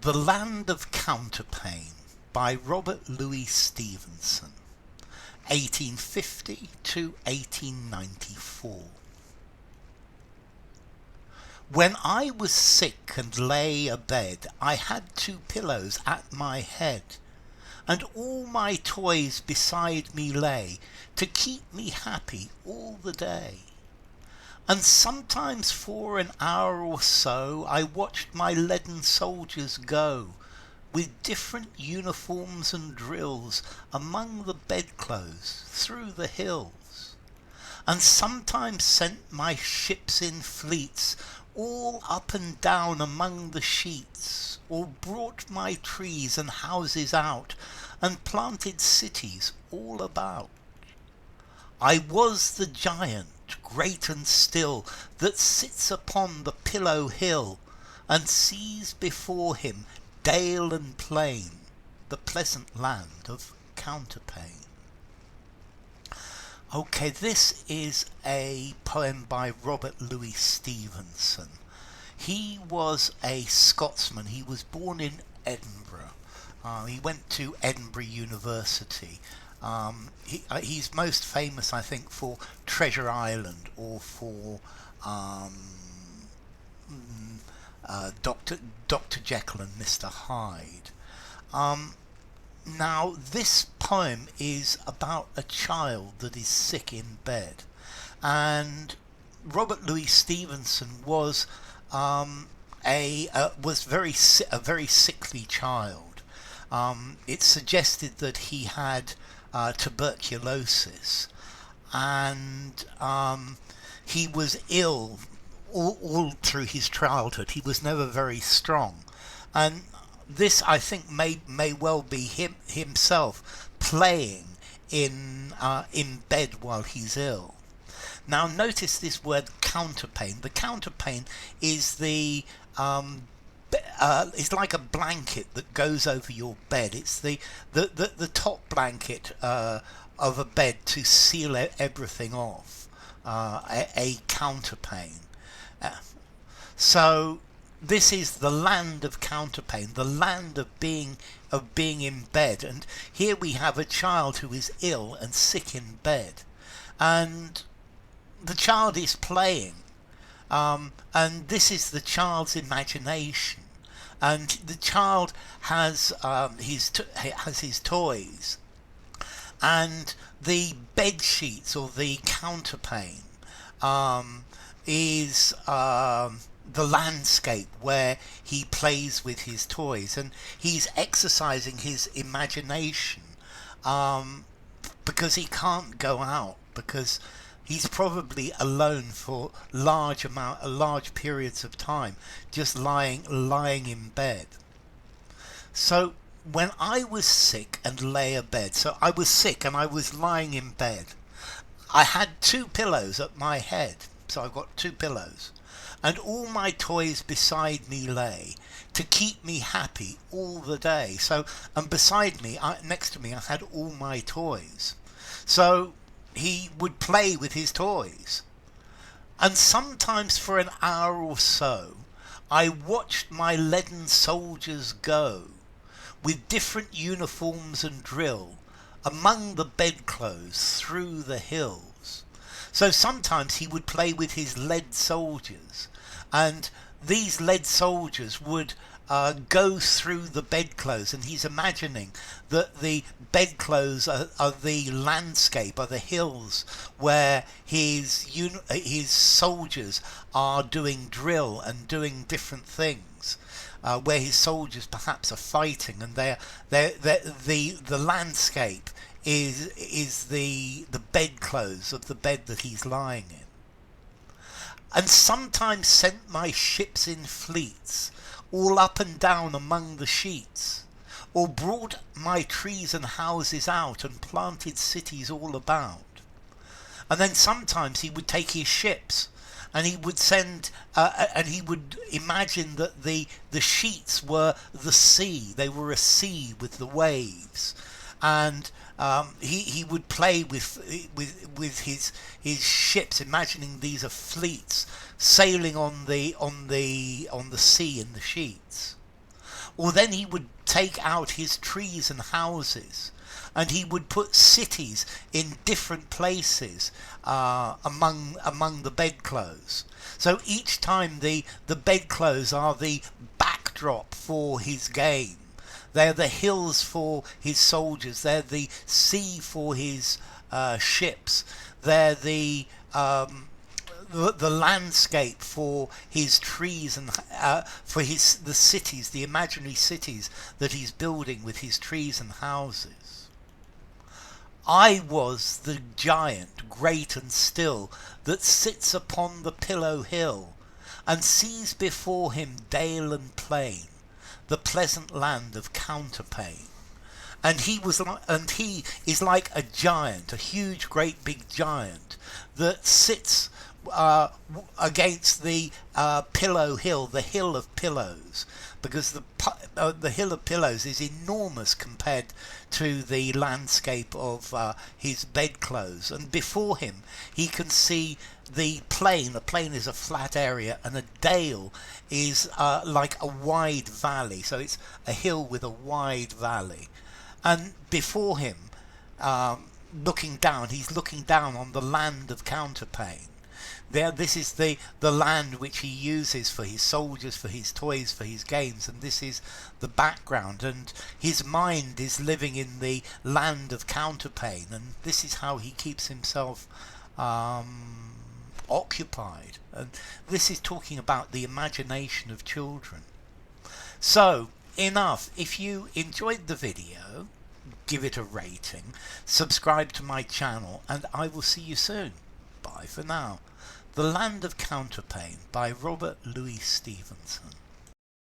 The Land of Counterpane by Robert Louis Stevenson, 1850 to 1894. When I was sick and lay abed, I had 2 pillows at my head, and all my toys beside me lay, to keep me happy all the day. And sometimes for an hour or so I watched my leaden soldiers go, with different uniforms and drills, among the bedclothes through the hills. And sometimes sent my ships in fleets, all up and down among the sheets, or brought my trees and houses out, and planted cities all about. I was the giant, great and still, that sits upon the pillow hill, and sees before him dale and plain, the pleasant land of Counterpane. Okay, this is a poem by Robert Louis Stevenson. He was a Scotsman. He was born in Edinburgh. He went to Edinburgh University. He's most famous, I think, for Treasure Island, or for Dr. Jekyll and Mr. Hyde. Now, this poem is about a child that is sick in bed, and Robert Louis Stevenson was a very sickly child. It's suggested that he had tuberculosis, and he was ill all through his childhood. He was never very strong, and this, I think, may well be himself playing in bed while he's ill. Now, notice this word counterpane. The counterpane is it's like a blanket that goes over your bed. It's the top blanket of a bed to seal everything off. A counterpane. So this is the land of Counterpane, the land of being in bed. And here we have a child who is ill and sick in bed, and the child is playing, and this is the child's imagination. And the child has his toys, and the bed sheets, or the counterpane, is the landscape where he plays with his toys, and he's exercising his imagination, because he can't go out, because he's probably alone for large periods of time, just lying in bed. So when I was sick and lay abed, so I was sick and I was lying in bed, I had 2 pillows at my head, so I've got 2 pillows, and all my toys beside me lay, to keep me happy all the day. So, and beside me, next to me, I had all my toys. So he would play with his toys. And sometimes for an hour or so, I watched my leaden soldiers go, with different uniforms and drill, among the bedclothes through the hills. So sometimes he would play with his lead soldiers, and these lead soldiers would go through the bedclothes, and he's imagining that the bedclothes are the landscape, are the hills where his soldiers are doing drill and doing different things, where his soldiers perhaps are fighting, and the landscape is the bedclothes of the bed that he's lying in. And sometimes sent my ships in fleets, all up and down among the sheets, or brought my trees and houses out, and planted cities all about. And then sometimes he would take his ships, and he would and he would imagine that the sheets were the sea. They were a sea with the waves, and he would play with his ships, imagining these are fleets sailing on the sea in the sheets. Or then he would take out his trees and houses, and he would put cities in different places among the bedclothes. So each time the bedclothes are the backdrop for his game. They're the hills for his soldiers. They're the sea for his ships. They're the landscape for his trees and for the cities, the imaginary cities that he's building with his trees and houses. I was the giant, great and still, that sits upon the pillow hill, and sees before him dale and plain, the pleasant land of Counterpane. And he is like a giant, a huge, great big giant that sits against the pillow hill, the hill of pillows, because the hill of pillows is enormous compared to the landscape of his bedclothes. And before him he can see the plain. A plain is a flat area, and a dale is like a wide valley, so it's a hill with a wide valley. And before him, looking down, he's looking down on the land of Counterpane. This is the land which he uses for his soldiers, for his toys, for his games, and this is the background. And his mind is living in the land of Counterpane, and this is how he keeps himself occupied. And this is talking about the imagination of children. So, enough. If you enjoyed the video, give it a rating, subscribe to my channel, and I will see you soon. Bye for now. The Land of Counterpane by Robert Louis Stevenson.